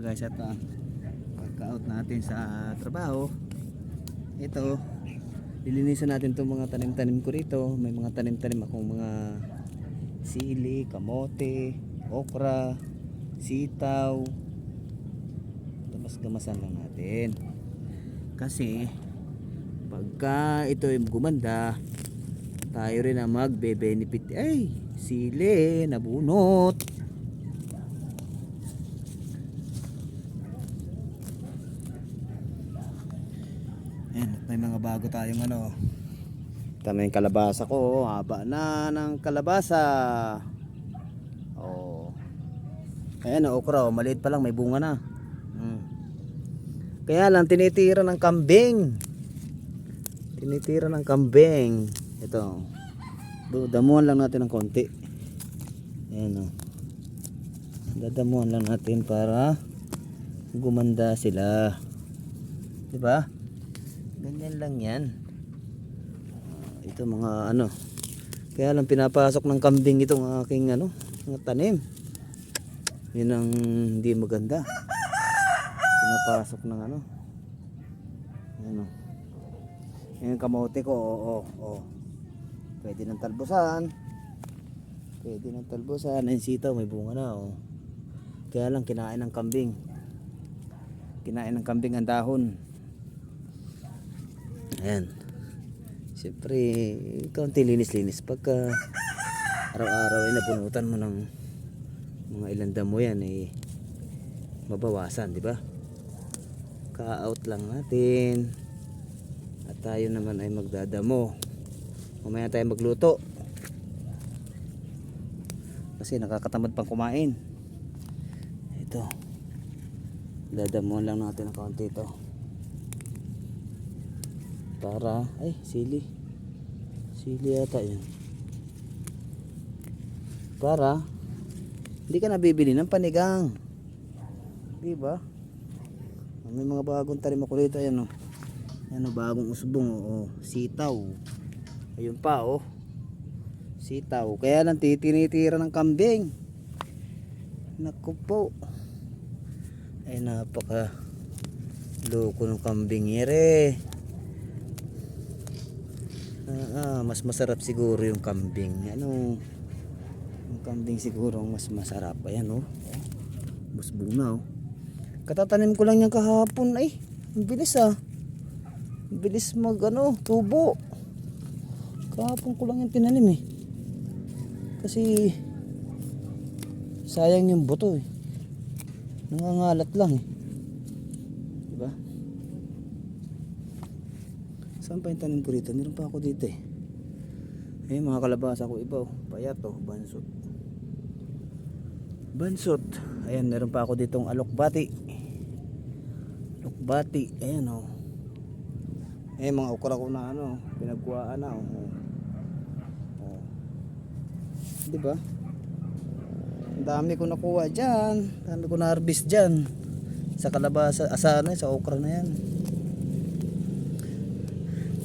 guys, at pagka-out natin sa trabaho, ito lilinisan natin itong mga tanim-tanim ko rito. May mga tanim-tanim akong mga sili, kamote, okra, sitaw. Gamas-gamasan lang natin kasi pagka ito ay gumanda, tayo rin ang magbe-benefit. Ay, sili nabunot. Ayan, may mga bago tayong ano. Tama yung kalabasa ko, haba na ng kalabasa. Oh. Ayan, okra, maliit pa lang, may bunga na. Kaya lang tinitira ng kambing. Tinitira ng kambing. Ito. Damuhan lang natin ng konti. Ayan, oh. Dadamuhan lang natin para gumanda sila. 'Di ba? Ganyan lang 'yan. Ito mga ano. Kaya lang pinapasok ng kambing itong aking ano, mga tanim. 'Yun ang hindi maganda. Pinapasok ng ano. Ano. Yung kamote ko, oo. Pwede nang talbusan. Pwede nang talbusan. Ayun, sitaw, may bunga na, oh. Kaya lang kinain ng kambing. Kinain ng kambing ang dahon. Ayan. Siyempre, kaunti linis-linis. Pagka araw-araw ay napunutan mo ng mga ilang damo yan, eh, mabawasan, di ba? Ka-out lang natin. At tayo naman ay magdadamo. Mamaya tayo magluto. Kasi nakakatamad pang kumain. Ito. Dadamuhan lang natin ng kaunti ito. Para, ay, sili. Sili yata yun. Para, hindi ka nabibili ng panigang. Diba? May mga bagong tanim ako dito. Ayan, oh. Ayan, oh, bagong usbong, oh. Sitaw. Ayun pa, oh. Sitaw. Kaya lang tinitira ng kambing. Naku po. Ay, napaka loko ng kambing ere. Mas masarap siguro yung kambing. Ano? Yung kambing siguro mas masarap. Ayan, oh. Busbong na, oh. Katatanim ko lang yan kahapon. Ay, ang bilis, ah. Ang bilis mag ano, tubo. Kahapon ko lang yan tinanim, eh. Kasi sayang yung buto, eh. Nangangalat lang, eh. Diba? Saan pa yung tanim ko dito? Meron pa ako dito, eh. Ayun, mga kalabasa ko iba, oh. Payat, oh. Bansot. Bansot. Ayan, meron pa ako ditong alokbati. Alokbati. Ayan, oh. Ayan, mga okra ko na ano, pinagkuhaan na, oh. Oh. Diba? Ang dami ko nakuha dyan. Dami ko na-harvest dyan. Sa kalabasa, asana, sa okra na yan.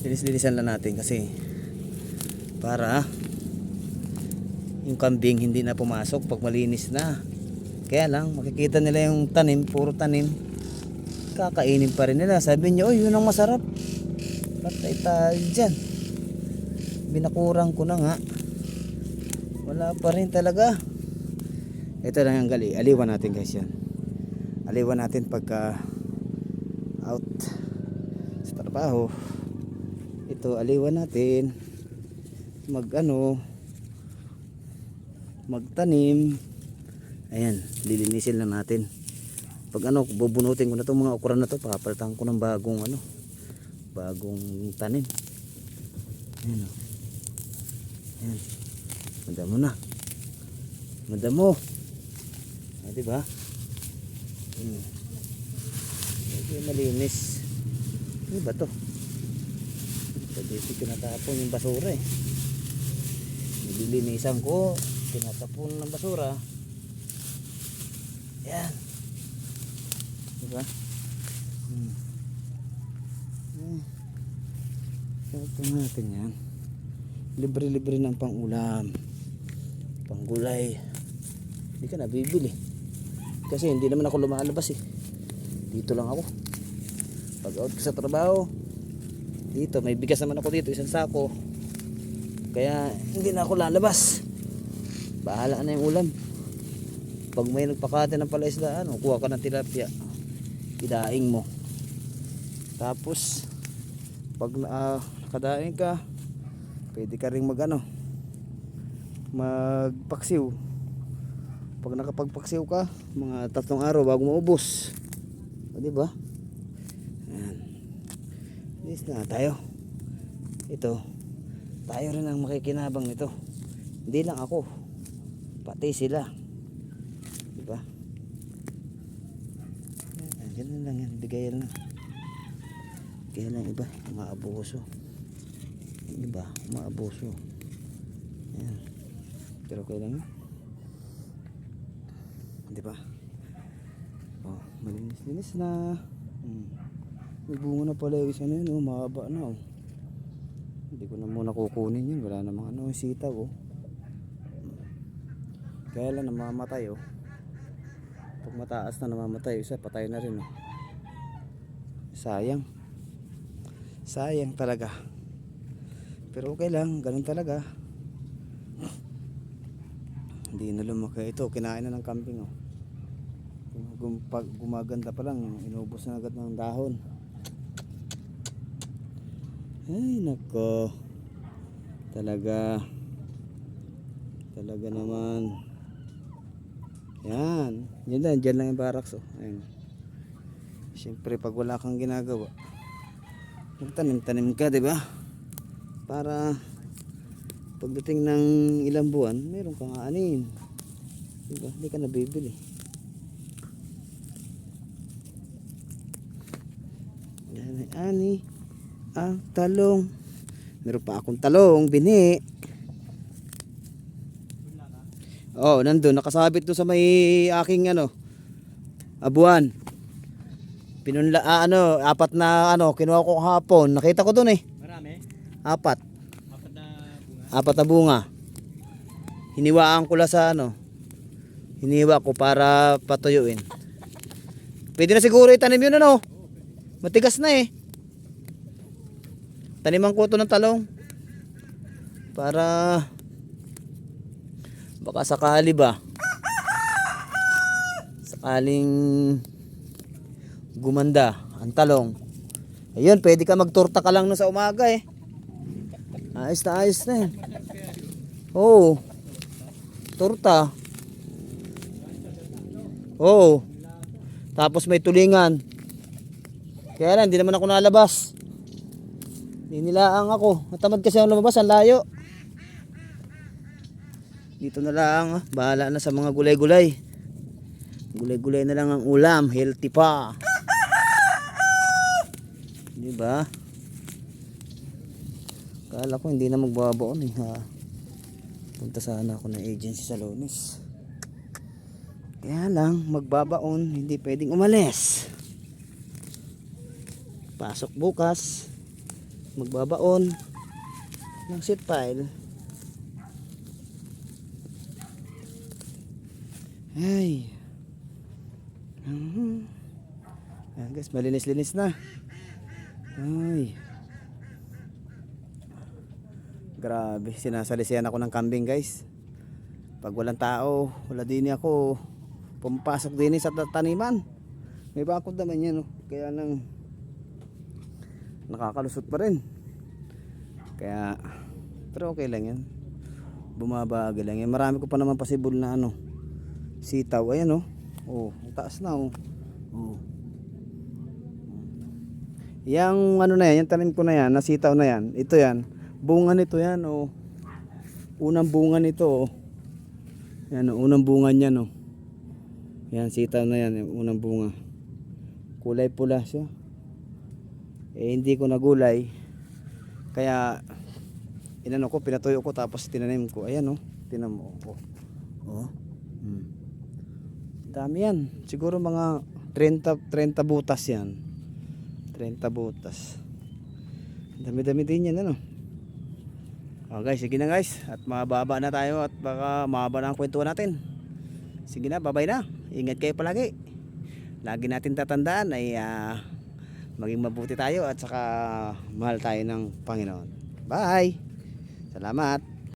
Linis-linisan lang natin kasi para yung kambing hindi na pumasok pag malinis na. Kaya lang, makikita nila yung tanim, puro tanim. Kakainin pa rin nila. Sabi niyo, oh, yun ang masarap. Patay tayo dyan. Binakurang ko na nga. Wala pa rin talaga. Ito lang ang gali. Aliwan natin, guys, yan. Aliwan natin pagka out sa trabaho. Ito, aliwan natin. Magtanim. Ayan, lilinisin lang natin. Pag ano, bubunutin ko na itong mga okra na to, papalitan ko ng bagong ano, bagong tanim. Ayan, oh. Ayan. Madamo na. Madamo. Ah, diba? Medyo malinis. Ano ba to? Dito tinatapon yung basura, eh. Nililinisan ko, tinatapon ng basura. Yan. Diba? Ito natin yan. Libre-libre ng pang-ulam, pang-gulay. Hindi ka nabibili. Kasi hindi naman ako lumalabas eh. Dito lang ako. Pag out ko sa trabaho, dito may bigas naman ako dito, isang sako. Kaya hindi na ako lalabas. Bahala na yung ulam. Pag may nagpakate ng palaisdaan, kuha ka ng tilapia, idaing mo. Tapos pag nakadaing ka, pwede ka ring magpaksiw. Pag nakapagpaksiw ka, mga 3 araw bago maubos. O diba? Ayan. This na tayo. Ito, tayo rin ang makikinabang nito. Hindi lang ako, pati sila. Diba? Ayan, ganun lang yan, bigayan lang. Kaya lang iba, umaabuso. Iba, umaabuso. Ayan. Pero kailangan, diba? Oh, malinis-linis na. May bunga na pala yung isa na yun, mahaba na. Hindi ko na muna kukunin yun, wala namang sitaw. Kaya lang namamatay. Pag mataas na namamatay, isa patay na rin. Sayang. Sayang talaga. Pero okay lang, ganun talaga. Hindi na lumaki. Ito, kinain na ng kambing. Pag gumaganda pa lang, inubos na agad ng dahon. Ay nako, talaga naman. Yan, yun lang, dyan lang yung barracks. Ayun. Siyempre pag wala kang ginagawa, magtanim-tanim ka, diba? Para pagdating ng ilang buwan, meron kang aanin, diba? Hindi ka nabibili. Yan, ani ang talong. Meron pa akong talong bini. Oh, nandun nakasabit doon sa may aking abuan. Pinunla 4 na kinuha ko kahapon. Nakita ko doon eh. Marami? 4. 4 na bunga. 4 na bunga. Hiniwaan ko lang sa hiniwa ko para patuyuin. Pwede na siguro itanim yun Matigas na eh. Taniman ko ito ng talong para baka sakali ba, sakaling gumanda ang talong. Ayun, pwede ka magtorta ka lang sa umaga eh. Ayos na eh. Oo, torta. Oo, tapos may tulingan. Kaya lang, hindi naman ako nalabas. Nilaang ako. Natamad kasi ang lumabas, ang layo. Dito na lang, bahala na sa mga gulay-gulay. Gulay-gulay na lang ang ulam, healthy pa. Di ba? Kala ko hindi na magbabaon Punta sana ako ng agency sa Lunes. Kaya lang, magbabaon, hindi pwedeng umalis. Pasok bukas. Magbabaon ng seat pile. Ay. Ayan guys, malinis-linis na. Ay. Grabe, sinasalisihan ako ng kambing guys. Pag walang tao, wala din ako pumapasok din sa taniman. May bakod naman yan Kaya lang nakakalusot pa rin. Kaya pero okay lang yan. Bumabagal lang yan. Marami ko pa naman pasibol na sitaw. Ayan ang taas na Yang na yan, yung tanim ko na yan, nasitaw na yan. Ito yan. Bunga nito yan Unang bunga nito Yan unang bunga niyan Yan sitaw na yan, yung unang bunga. Kulay pula siya. Hindi ko nagulay. Kaya pinatuyo ko tapos tinanim ko. Ayan tinan mo. Dami yan. Siguro mga 30 butas yan. 30 butas. Dami-dami din yan guys, sige na guys. At mababa na tayo at baka mahaba na ang kwentuhan natin. Sige na, bye-bye na. Ingat kayo palagi. Lagi natin tatandaan ay maging mabuti tayo at saka mahal tayo ng Panginoon. Bye! Salamat!